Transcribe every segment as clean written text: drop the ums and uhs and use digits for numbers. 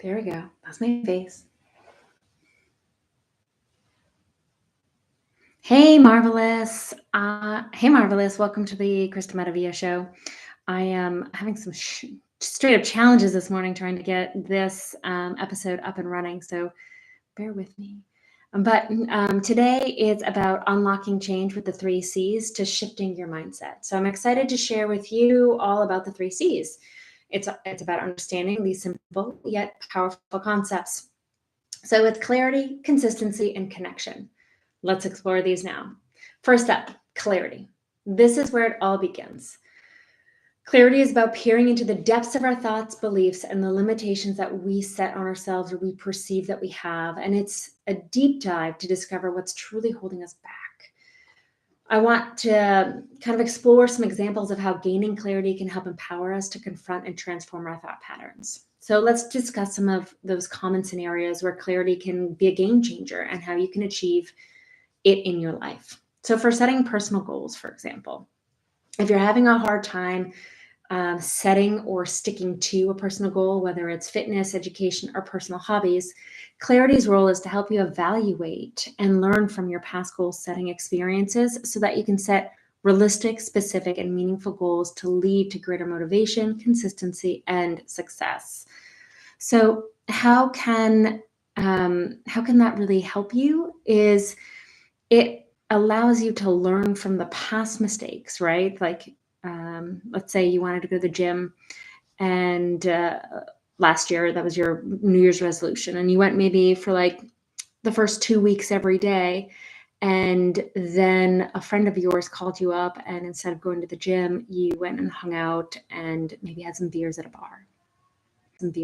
There we go. That's my face. Hey, Marvelous. Hey, Marvelous. Welcome to the Krista Matavia show. I am having some straight up challenges this morning trying to get this episode up and running. So bear with me. But today is about unlocking change with the 3 C's to shifting your mindset. So I'm excited to share with you all about the 3 C's. It's about understanding these simple yet powerful concepts. So it's clarity, consistency, and connection. Let's explore these now. First up, clarity. This is where it all begins. Clarity is about peering into the depths of our thoughts, beliefs, and the limitations that we set on ourselves or we perceive that we have. And it's a deep dive to discover what's truly holding us back. I want to kind of explore some examples of how gaining clarity can help empower us to confront and transform our thought patterns. So let's discuss some of those common scenarios where clarity can be a game changer and how you can achieve it in your life. So for setting personal goals, for example, if you're having a hard time setting or sticking to a personal goal, whether it's fitness, education, or personal hobbies, clarity's role is to help you evaluate and learn from your past goal setting experiences so that you can set realistic, specific, and meaningful goals to lead to greater motivation, consistency, and success. So how can that really help you? Is it allows you to learn from the past mistakes, right? Like, let's say you wanted to go to the gym and last year that was your New Year's resolution, and you went maybe for like the first 2 weeks every day. And then a friend of yours called you up, and instead of going to the gym, you went and hung out and maybe had some beers at a bar. And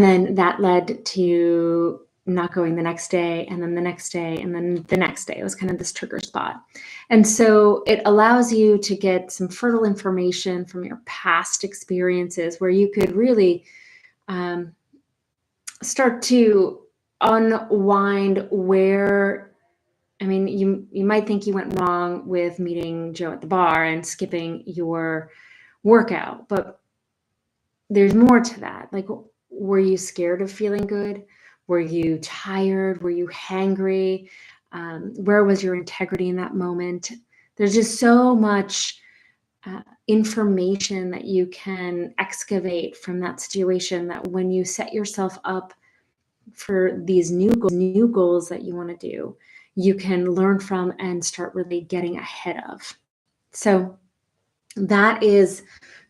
then that led to not going the next day, and then the next day, and then the next day. It was kind of this trigger spot. And so it allows you to get some fertile information from your past experiences where you could really start to unwind where, I mean, you might think you went wrong with meeting Joe at the bar and skipping your workout, but there's more to that. Like, were you scared of feeling good? Were you tired? Were you hangry? Where was your integrity in that moment? There's just so much information that you can excavate from that situation, that when you set yourself up for these new goals that you want to do, you can learn from and start really getting ahead of. So that is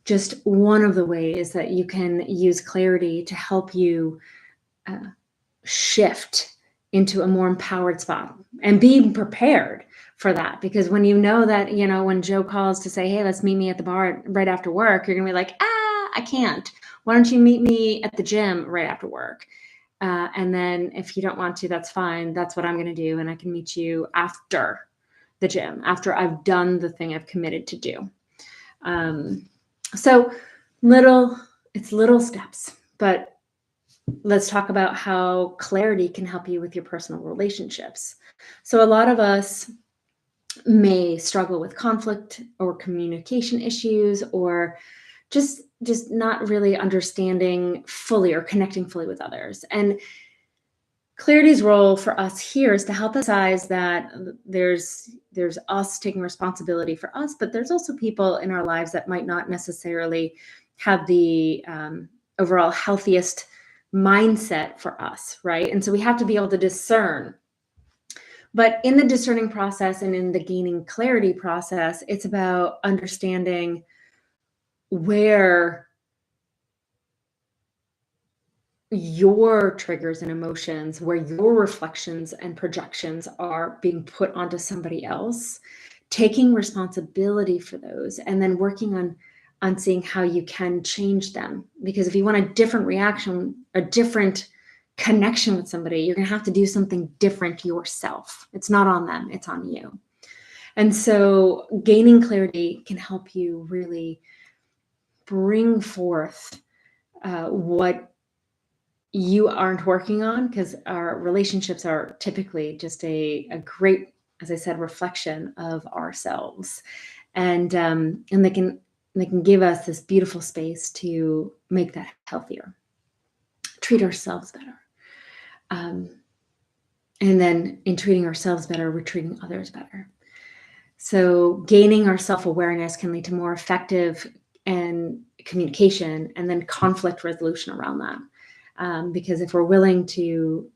just one of the ways that you can use clarity to help you shift into a more empowered spot and be prepared for that. Because when you know that, when Joe calls to say, hey, let's meet me at the bar right after work, you're going to be like, I can't. Why don't you meet me at the gym right after work? And then if you don't want to, that's fine. That's what I'm going to do. And I can meet you after the gym, after I've done the thing I've committed to do. So it's little steps, but let's talk about how clarity can help you with your personal relationships. So a lot of us may struggle with conflict or communication issues, or just not really understanding fully or connecting fully with others. And clarity's role for us here is to help us realize that there's us taking responsibility for us, but there's also people in our lives that might not necessarily have the overall healthiest mindset for us, right? And so we have to be able to discern. But in the discerning process and in the gaining clarity process, it's about understanding where your triggers and emotions, where your reflections and projections are being put onto somebody else, taking responsibility for those, and then working on seeing how you can change them. Because if you want a different reaction, a different connection with somebody, you're going to have to do something different yourself. It's not on them, it's on you. And so gaining clarity can help you really bring forth what you aren't working on, because our relationships are typically just a great, as I said, reflection of ourselves. And they can they can give us this beautiful space to make that healthier, treat ourselves better. And then in treating ourselves better, we're treating others better. So gaining our self-awareness can lead to more effective and communication and then conflict resolution around that. Because if we're willing to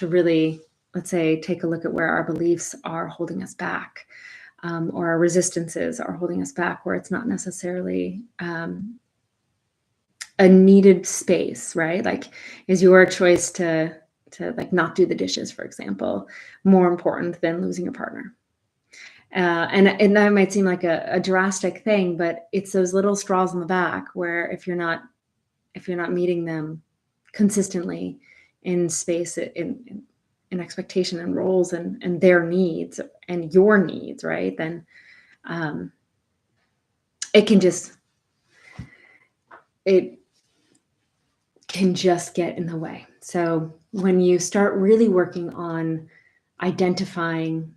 really, let's say, take a look at where our beliefs are holding us back, or our resistances are holding us back, where it's not necessarily a needed space, right? Like, is your choice to like not do the dishes, for example, more important than losing your partner? And that might seem like a drastic thing, but it's those little straws in the back where if you're not meeting them consistently in space, in expectation and roles and their needs and your needs, right? Then it can just get in the way. So when you start really working on identifying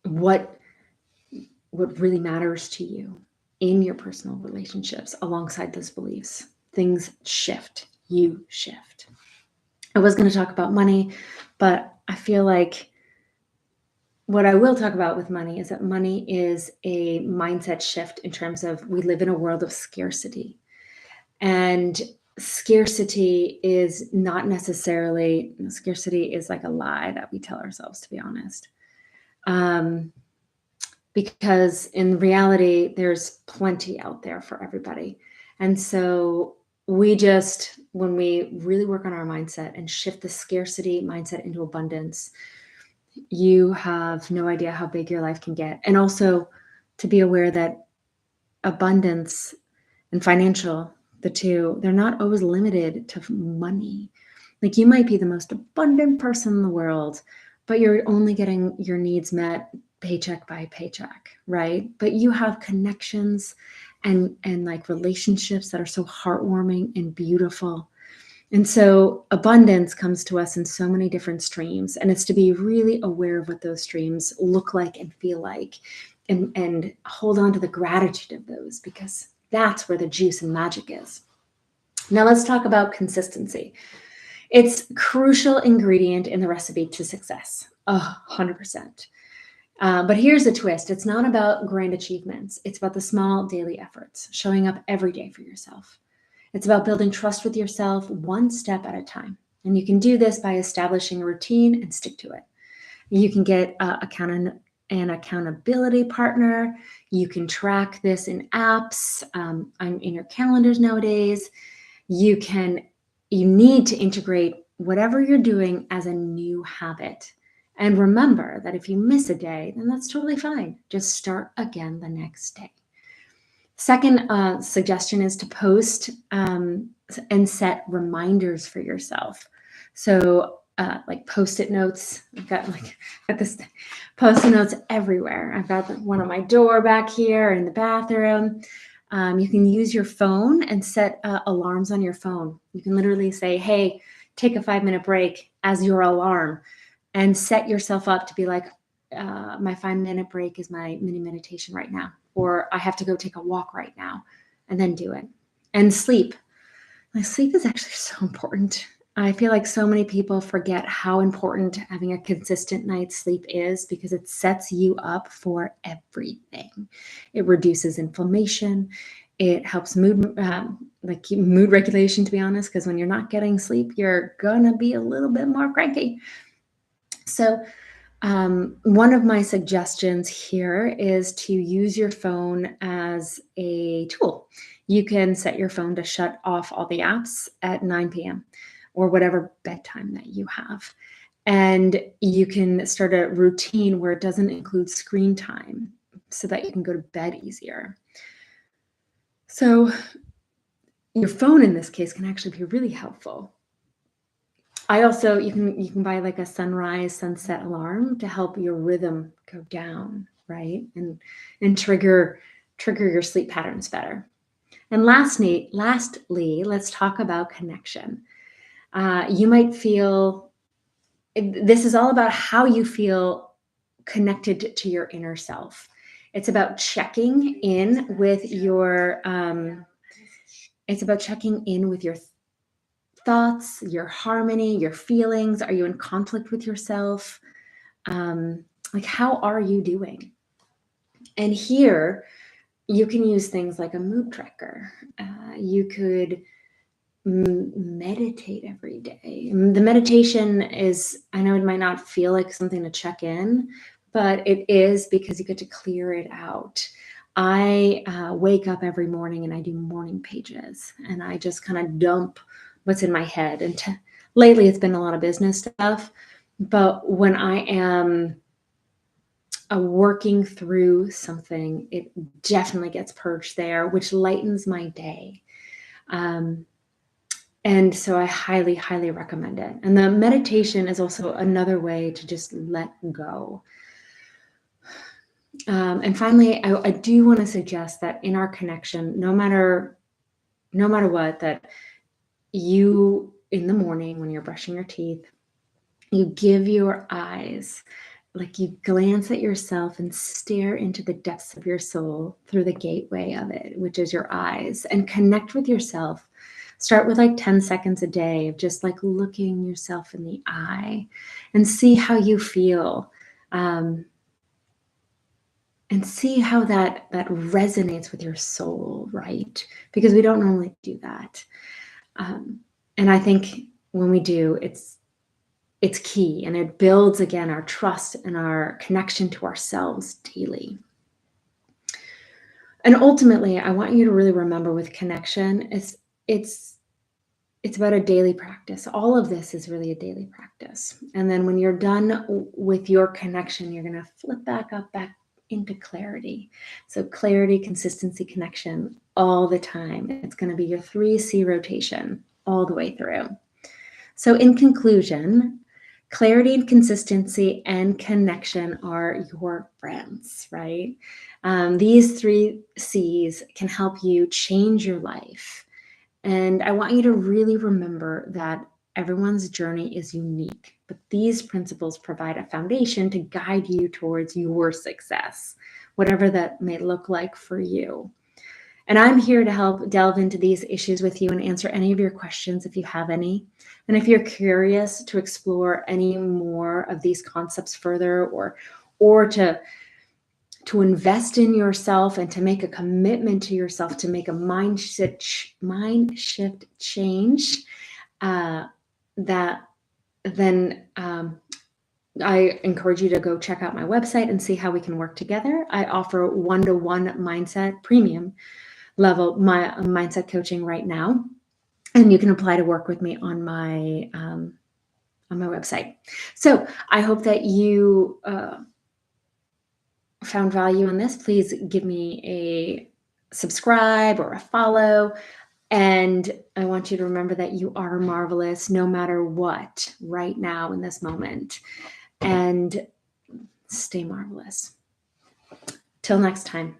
what really matters to you in your personal relationships alongside those beliefs, things shift. You shift. I was going to talk about money, but I feel like what I will talk about with money is that money is a mindset shift in terms of we live in a world of scarcity. And scarcity is not necessarily, scarcity is like a lie that we tell ourselves, to be honest. Because in reality, there's plenty out there for everybody. And so when we really work on our mindset and shift the scarcity mindset into abundance, you have no idea how big your life can get. And also to be aware that abundance and financial, the two, they're not always limited to money. Like, you might be the most abundant person in the world, but you're only getting your needs met paycheck by paycheck, right? But you have connections and like relationships that are so heartwarming and beautiful. And so abundance comes to us in so many different streams, and it's to be really aware of what those streams look like and feel like, and hold on to the gratitude of those, because that's where the juice and magic is. Now let's talk about consistency. It's a crucial ingredient in the recipe to success. 100%. But here's the twist. It's not about grand achievements. It's about the small daily efforts, showing up every day for yourself. It's about building trust with yourself one step at a time. And you can do this by establishing a routine and stick to it. You can get an accountability partner. You can track this in apps. I'm in your calendars nowadays. You need to integrate whatever you're doing as a new habit. And remember that if you miss a day, then that's totally fine. Just start again the next day. Second suggestion is to post and set reminders for yourself. So like Post-it notes. I've got this Post-it notes everywhere. I've got one on my door back here in the bathroom. You can use your phone and set alarms on your phone. You can literally say, hey, take a 5-minute break as your alarm, and set yourself up to be like, my 5-minute break is my mini meditation right now, or I have to go take a walk right now, and then do it. And sleep. Sleep is actually so important. I feel like so many people forget how important having a consistent night's sleep is, because it sets you up for everything. It reduces inflammation. It helps mood regulation, to be honest, because when you're not getting sleep, you're gonna be a little bit more cranky. So one of my suggestions here is to use your phone as a tool. You can set your phone to shut off all the apps at 9 p.m. or whatever bedtime that you have. And you can start a routine where it doesn't include screen time, so that you can go to bed easier. So your phone in this case can actually be really helpful. I also, you can buy like a sunrise, sunset alarm to help your rhythm go down, right? And trigger your sleep patterns better. And lastly, let's talk about connection. You might feel, this is all about how you feel connected to your inner self. It's about checking in with your thoughts, your harmony, your feelings. Are you in conflict with yourself? Like, how are you doing? And here you can use things like a mood tracker. You could meditate every day. The meditation is, I know it might not feel like something to check in, but it is, because you get to clear it out. I wake up every morning and I do morning pages, and I just kind of dump what's in my head. And lately it's been a lot of business stuff, but when I am working through something, it definitely gets purged there, which lightens my day. And so I highly, highly recommend it. And the meditation is also another way to just let go. And finally, I do want to suggest that in our connection, no matter what, that you, in the morning when you're brushing your teeth, you give your eyes, like you glance at yourself and stare into the depths of your soul through the gateway of it, which is your eyes, and connect with yourself. Start with like 10 seconds a day of just like looking yourself in the eye and see how you feel. And see how that resonates with your soul, right? Because we don't normally do that. And I think when we do, it's key, and it builds, again, our trust and our connection to ourselves daily. And ultimately, I want you to really remember, with connection, it's about a daily practice. All of this is really a daily practice. And then when you're done with your connection, you're going to flip back into clarity. So clarity, consistency, connection all the time. It's going to be your 3C rotation all the way through. So in conclusion, clarity and consistency and connection are your friends, right? These 3 C's can help you change your life. And I want you to really remember that everyone's journey is unique, but these principles provide a foundation to guide you towards your success, whatever that may look like for you. And I'm here to help delve into these issues with you and answer any of your questions if you have any. And if you're curious to explore any more of these concepts further, or to invest in yourself and to make a commitment to yourself to make a mind shift change, then I encourage you to go check out my website and see how we can work together. I offer one-to-one mindset premium level mindset coaching right now, and you can apply to work with me on my website. So I hope that you found value in this. Please give me a subscribe or a follow. And I want you to remember that you are marvelous no matter what right now in this moment. And stay marvelous. Till next time.